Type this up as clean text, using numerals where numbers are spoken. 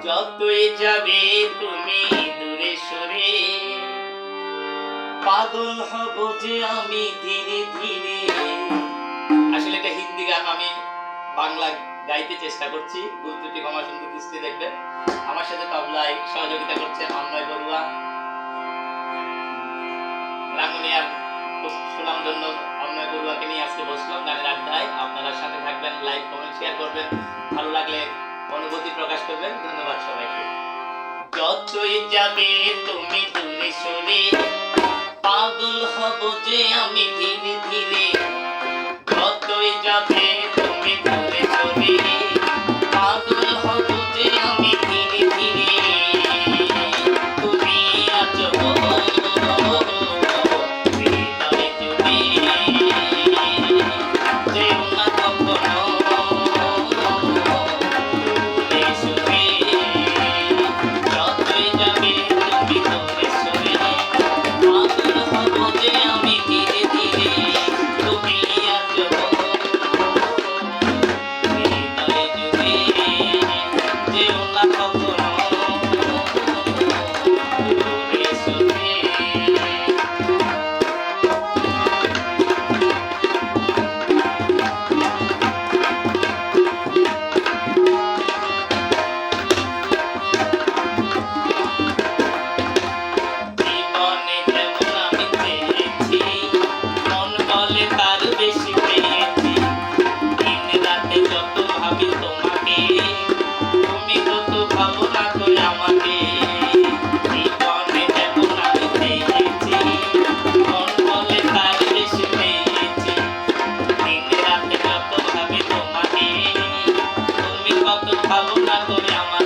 যতই যাবে তুমি দূরে সরে, পাগল হব যে আমি ধীরে ধীরে। আসলে এটা হিন্দি গান, আমি বাংলা গাইতে চেষ্টা করছি, ভুল ত্রুটি ক্ষমা সুন্দর দৃষ্টি দেখবেন। আমার সাথে তবলায় সহযোগিতা করছেন অন্নয় বড়ুয়া। রাঙ্গুনিয়ার খুব সুনামধন্য অন্নয় বড়ুয়াকে নিয়ে আজকে বসলাম গানের আড্ডায়। আপনারা সাথে থাকবেন, লাইক কমেন্ট শেয়ার করবেন, ভালো লাগলে অনুভূতি প্রকাশ করবেন। ধন্যবাদ সবাইকে। যতই যাবে তুমি দূরে সরে, পাগল হব যে আমি ধীরে ধীরে। যতই যাবে তুমি দূরে সরে, পাগল হব যে আমি ধীরে ধীরে। তুমি আছো হৃদয় জুড়ে, যেও না কখনো দূরে সরে। যতই যাবে তুমি দূরে সরে, পাগল হব যে আমি ধীরে ধীরে। তুমি আছো হৃদয় জুড়ে, যেও না কখনো দূরে সরে। জীবনে যেমন আমি চেয়েছি, মন বলে তার বেশি পেয়েছি। দিন রাতে যত ভাবি তোমাকে, তুমি তত ভাবো না তো আমাকে। জীবনে যেমন আমি চেয়েছি, মন বলে তার বেশি পেয়েছি। দিন রাতে যত ভাবি তোমাকে, তুমি কত ভাবো না তো আমাকে।